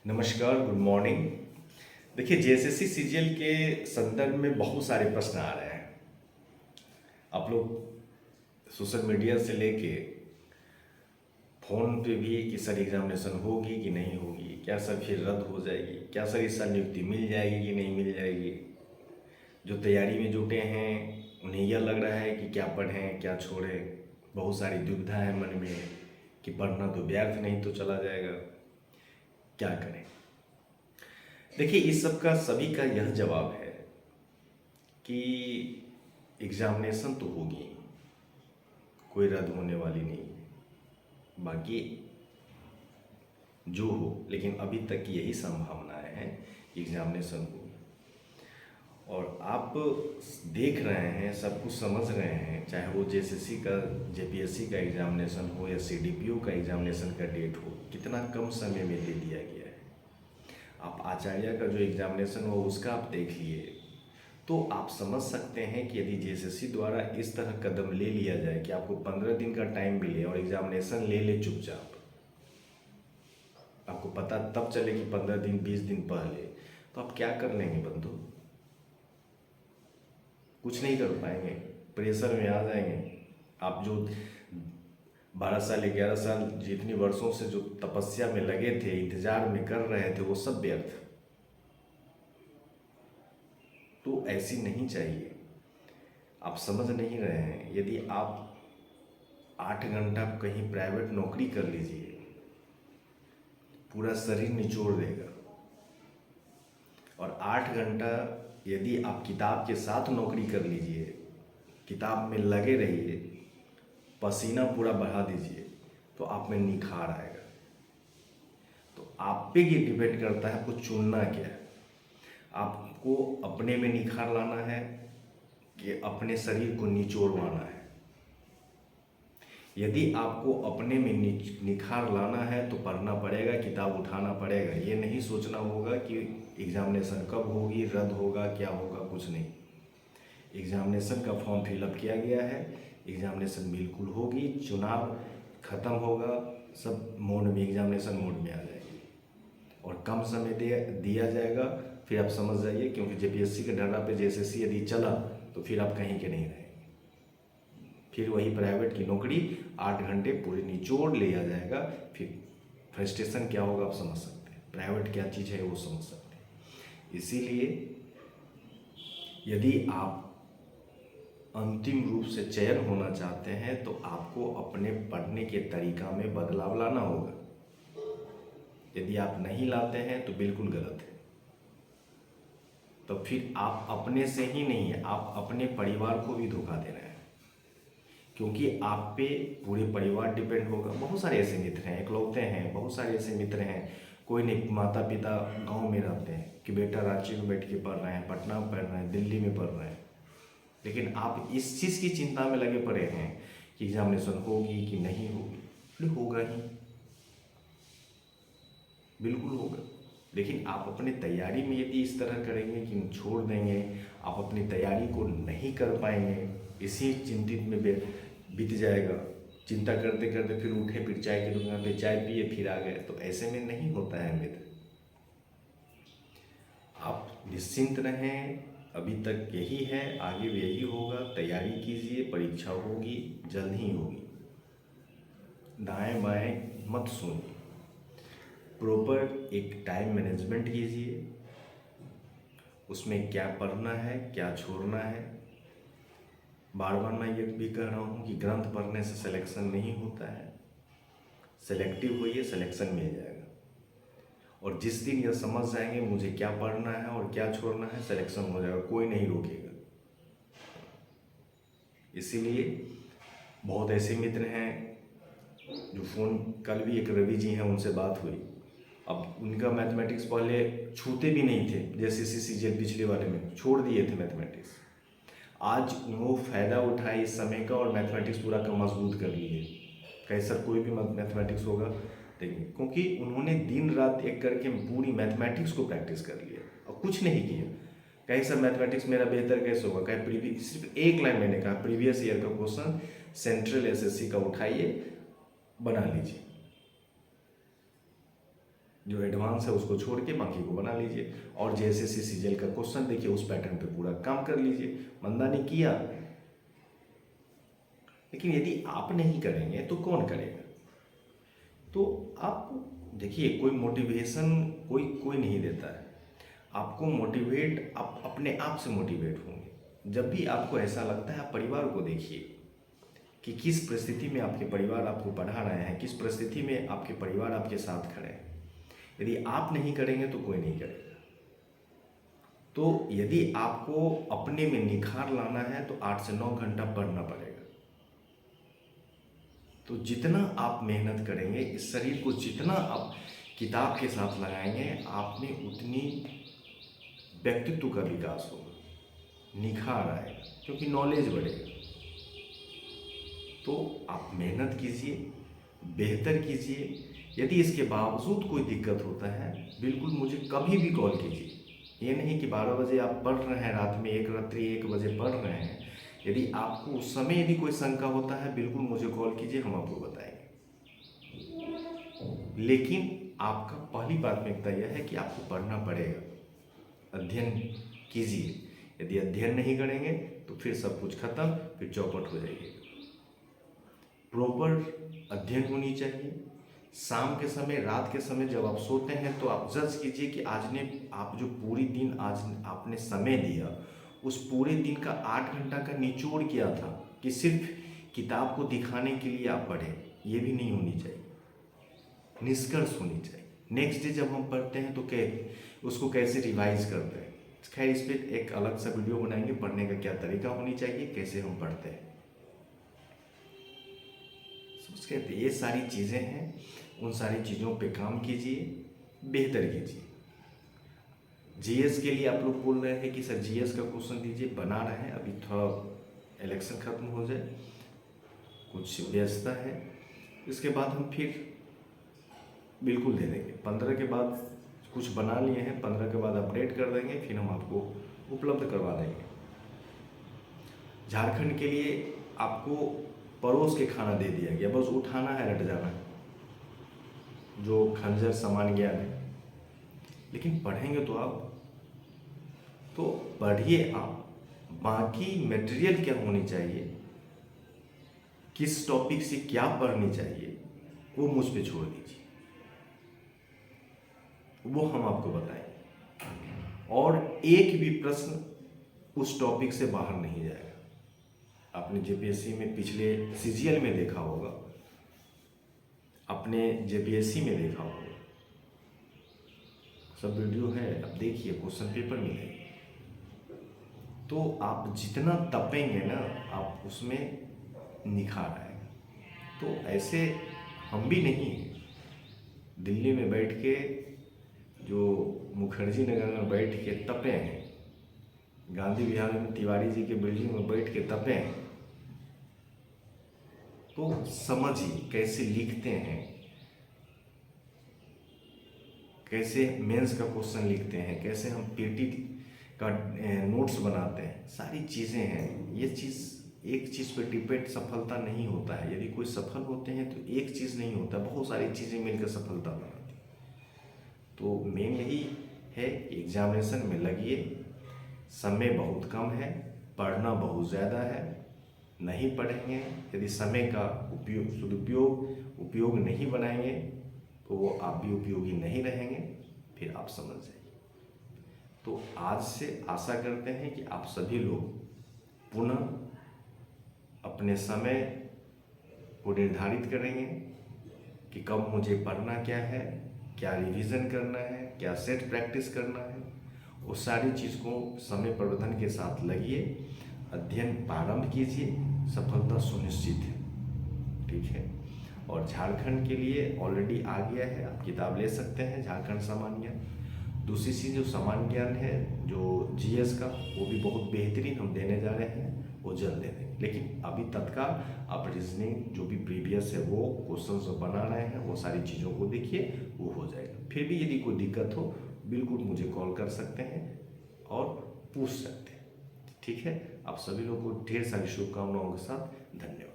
नमस्कार, good morning. देखिए, JSSC CGL के संदर्भ में बहुत सारे प्रश्न आ रहे हैं। आप लोग सोशल मीडिया से लेके फ़ोन पे भी कि सर एग्जामिनेशन होगी कि नहीं होगी, क्या सर फिर रद्द हो जाएगी, क्या सर इस साल नियुक्ति मिल जाएगी कि नहीं मिल जाएगी। जो तैयारी में जुटे हैं उन्हें यह लग रहा है कि क्या पढ़ें क्या छोड़ें। बहुत सारी दुविधा है मन में कि पढ़ना तो व्यर्थ नहीं तो चला जाएगा, क्या करें। देखिए, इस सब का सभी का यह जवाब है कि एग्जामिनेशन तो होगी, कोई रद्द होने वाली नहीं है। बाकी जो हो, लेकिन अभी तक यही संभावनाएं हैं कि एग्जामिनेशन होगी। और आप देख रहे हैं, सब कुछ समझ रहे हैं, चाहे वो जेएसएससी का जेपीएससी का एग्जामिनेशन हो या सीडीपीओ का एग्जामिनेशन का डेट हो, कितना कम समय में दे दिया गया है। आप आचार्य का जो एग्जामिनेशन हो उसका आप देख लिए तो आप समझ सकते हैं कि यदि जेएसएससी द्वारा इस तरह कदम ले लिया जाए कि आपको 15 दिन का टाइम मिले और एग्जामिनेशन ले ले चुपचाप, आपको पता तब चले कि 15 दिन 20 दिन पहले, तो आप क्या कर लेंगे बंधु? कुछ नहीं कर पाएंगे, प्रेशर में आ जाएंगे। आप जो 12 साल 11 साल जितनी वर्षों से जो तपस्या में लगे थे, इंतजार में कर रहे थे, वो सब व्यर्थ। तो ऐसी नहीं चाहिए। आप समझ नहीं रहे हैं, यदि आप 8 घंटा कहीं प्राइवेट नौकरी कर लीजिए, पूरा शरीर निचोड़ देगा। और 8 घंटा यदि आप किताब के साथ नौकरी कर लीजिए, किताब में लगे रहिए, पसीना पूरा बहा दीजिए, तो आप में निखार आएगा। तो आप पे ये डिपेंड करता है आपको चुनना क्या है। आपको अपने में निखार लाना है कि अपने शरीर को निचोड़वाना है। यदि आपको अपने में निखार लाना है तो पढ़ना पड़ेगा, किताब उठाना पड़ेगा। ये नहीं सोचना होगा कि एग्जामिनेशन कब होगी, रद्द होगा, क्या होगा, कुछ नहीं। एग्जामिनेशन का फॉर्म फिलअप किया गया है, एग्जामिनेशन बिल्कुल होगी, चुनाव खत्म होगा, सब मोड में, एग्जामिनेशन मोड में आ जाएगी और कम समय दिया जाएगा। फिर आप समझ जाइए, क्योंकि जेपीएससी के ढर्रा पे जेएसएससी यदि चला तो फिर आप कहीं के नहीं रहेंगे। फिर वही प्राइवेट की नौकरी 8 घंटे पूरे निचोड़ लिया जाएगा। फिर फ्रस्ट्रेशन क्या होगा आप समझ सकते हैं, प्राइवेट क्या चीज़ है वो समझ सकते हैं। इसीलिए यदि आप अंतिम रूप से चयन होना चाहते हैं तो आपको अपने पढ़ने के तरीका में बदलाव लाना होगा। यदि आप नहीं लाते हैं तो बिल्कुल गलत है। तो फिर आप अपने से ही नहीं है, आप अपने परिवार को भी धोखा दे रहे हैं, क्योंकि आप पे पूरे परिवार डिपेंड होगा। बहुत सारे ऐसे मित्र हैं, इकलौते हैं, बहुत सारे ऐसे मित्र हैं, कोई नहीं, माता पिता गांव में रहते हैं कि बेटा रांची में बैठ के पढ़ रहे हैं, पटना में पढ़ रहे हैं, दिल्ली में पढ़ रहे हैं, लेकिन आप इस चीज़ की चिंता में लगे पड़े हैं कि एग्जामिनेशन होगी कि नहीं होगी। अरे होगा ही, बिल्कुल होगा। लेकिन आप अपनी तैयारी में यदि इस तरह करेंगे कि छोड़ देंगे, आप अपनी तैयारी को नहीं कर पाएंगे, इसी चिंतित में बीत जाएगा। चिंता करते करते फिर उठे, फिर चाय की दुकान पे चाय पिए, फिर आ गए, तो ऐसे में नहीं होता है मित्र। आप निश्चिंत रहें, अभी तक यही है, आगे भी यही होगा। तैयारी कीजिए, परीक्षा होगी, जल्द ही होगी। दाएं बाएं मत सुनिए, प्रॉपर एक टाइम मैनेजमेंट कीजिए। उसमें क्या पढ़ना है, क्या छोड़ना है। बार बार मैं ये भी कह रहा हूँ कि ग्रंथ पढ़ने से सिलेक्शन नहीं होता है। सेलेक्टिव होइए, सिलेक्शन मिल जाएगा। और जिस दिन यह समझ जाएंगे मुझे क्या पढ़ना है और क्या छोड़ना है, सिलेक्शन हो जाएगा, कोई नहीं रोकेगा। इसीलिए बहुत ऐसे मित्र हैं जो फ़ोन, कल भी एक रवि जी हैं, उनसे बात हुई। अब उनका मैथमेटिक्स पहले छूते भी नहीं थे, जैसे सीजीएल पिछले वाले में छोड़ दिए थे मैथमेटिक्स। आज वो फ़ायदा उठाए इस समय का और मैथमेटिक्स पूरा का मजबूत कर लिए। कहीं सर कोई भी मैथमेटिक्स होगा देखिए, क्योंकि उन्होंने दिन रात एक करके पूरी मैथमेटिक्स को प्रैक्टिस कर लिया और कुछ नहीं किया। कहीं सर मैथमेटिक्स मेरा बेहतर कैसे होगा, कहीं प्रीवियस, सिर्फ एक लाइन मैंने कहा, प्रीवियस ईयर का क्वेश्चन सेंट्रल, एसएससी का उठाइए, बना लीजिए। जो एडवांस है उसको छोड़ के बाकी को बना लीजिए, और जेएसएससी सीजीएल का क्वेश्चन देखिए, उस पैटर्न पे पूरा काम कर लीजिए। मंदा ने किया, लेकिन यदि आप नहीं करेंगे तो कौन करेगा? तो आप देखिए, कोई मोटिवेशन कोई कोई नहीं देता है आपको। मोटिवेट आप अपने आप से मोटिवेट होंगे। जब भी आपको ऐसा लगता है, आप परिवार को देखिए कि किस परिस्थिति में आपके परिवार आपको पढ़ा रहे हैं, किस परिस्थिति में आपके परिवार आपके साथ खड़े हैं। यदि आप नहीं करेंगे तो कोई नहीं करेगा। तो यदि आपको अपने में निखार लाना है तो 8 से 9 घंटा पढ़ना पड़ेगा। तो जितना आप मेहनत करेंगे, इस शरीर को जितना आप किताब के साथ लगाएंगे, आप में उतनी व्यक्तित्व का विकास होगा, निखार आएगा, क्योंकि नॉलेज बढ़ेगा। तो आप मेहनत कीजिए, बेहतर कीजिए। यदि इसके बावजूद कोई दिक्कत होता है, बिल्कुल मुझे कभी भी कॉल कीजिए। ये नहीं कि 12 बजे आप पढ़ रहे हैं, रात में 1 बजे पढ़ रहे हैं। यदि आपको उस समय यदि कोई शंका होता है, बिल्कुल मुझे कॉल कीजिए, हम आपको बताएंगे। लेकिन आपका पहली प्राथमिकता यह है कि आपको पढ़ना पड़ेगा, अध्ययन कीजिए। यदि अध्ययन नहीं करेंगे तो फिर सब कुछ खत्म, फिर चौपट हो जाएगी। प्रॉपर अध्ययन होनी चाहिए। शाम के समय, रात के समय जब आप सोते हैं तो आप जज कीजिए कि आज ने आप जो पूरी दिन आज आपने समय दिया, उस पूरे दिन का 8 घंटा का निचोड़ क्या था, कि सिर्फ किताब को दिखाने के लिए आप पढ़ें। ये भी नहीं होनी चाहिए, निष्कर्ष होनी चाहिए। नेक्स्ट डे जब हम पढ़ते हैं तो उसको कैसे रिवाइज करते हैं। खैर, इस पर एक अलग सा वीडियो बनाएंगे, पढ़ने का क्या तरीका होनी चाहिए, कैसे हम पढ़ते हैं। उसके ये सारी चीज़ें हैं, उन सारी चीज़ों पे काम कीजिए, बेहतर कीजिए। जीएस के लिए आप लोग बोल रहे हैं कि सर जीएस का क्वेश्चन दीजिए, बना रहे हैं। अभी थोड़ा इलेक्शन खत्म हो जाए, कुछ व्यस्तता है, इसके बाद हम फिर बिल्कुल दे देंगे। 15 के बाद कुछ बना लिए हैं, 15 के बाद अपडेट कर देंगे, फिर हम आपको उपलब्ध करवा देंगे। झारखंड के लिए आपको परोस के खाना दे दिया गया, बस उठाना है, रट जाना है, जो खंजर सामान ज्ञान है। लेकिन पढ़ेंगे तो आप, तो पढ़िए आप। बाकी मटेरियल क्या होनी चाहिए, किस टॉपिक से क्या पढ़नी चाहिए, वो मुझ पे छोड़ दीजिए, वो हम आपको बताएंगे। और एक भी प्रश्न उस टॉपिक से बाहर नहीं जाएगा। आपने जेपीएससी में पिछले सीजीएल में देखा होगा, अपने जेपीएससी में देखा होगा, सब वीडियो है, अब देखिए, क्वेश्चन पेपर मिलेगा। तो आप जितना तपेंगे ना, आप उसमें निखार आएगा। तो ऐसे हम भी नहीं हैं। दिल्ली में बैठ के, जो मुखर्जी नगर में बैठ के तपे हैं, गांधी विहार में तिवारी जी के बिल्डिंग में बैठ के तपे हैं। तो समझिए कैसे लिखते हैं, कैसे मेंस का क्वेश्चन लिखते हैं, कैसे हम पीटी का नोट्स बनाते हैं, सारी चीज़ें हैं। ये चीज़, एक चीज़ पे डिपेंड सफलता नहीं होता है। यदि कोई सफल होते हैं तो एक चीज़ नहीं होता, बहुत सारी चीज़ें मिलकर सफलता बनाती। तो मेन यही है, एग्जामिनेशन में लगिए। समय बहुत कम है, पढ़ना बहुत ज़्यादा है। नहीं पढ़ेंगे, यदि समय का उपयोग नहीं बनाएंगे, तो वो आप भी उपयोगी नहीं रहेंगे, फिर आप समझ जाइए। तो आज से आशा करते हैं कि आप सभी लोग पुनः अपने समय को निर्धारित करेंगे कि कब मुझे पढ़ना क्या है, क्या रिवीजन करना है, क्या सेट प्रैक्टिस करना है। वो सारी चीज़ को समय प्रबंधन के साथ लगिए, अध्ययन प्रारंभ कीजिए, सफलता सुनिश्चित है। ठीक है। और झारखंड के लिए ऑलरेडी आ गया है, आप किताब ले सकते हैं, झारखंड सामान्य ज्ञान। दूसरी चीज़ जो सामान्य ज्ञान है, जो जीएस का, वो भी बहुत बेहतरीन हम देने जा रहे हैं, वो जल्द दे देंगे। लेकिन अभी तत्काल आप रीजनिंग जो भी प्रीवियस है, वो क्वेश्चन जो बना रहे हैं, वो सारी चीज़ों को देखिए, वो हो जाएगा। फिर भी यदि कोई दिक्कत हो, बिल्कुल मुझे कॉल कर सकते हैं और पूछ सकते हैं। ठीक है। आप सभी लोगों को ढेर सारी शुभकामनाओं के साथ धन्यवाद।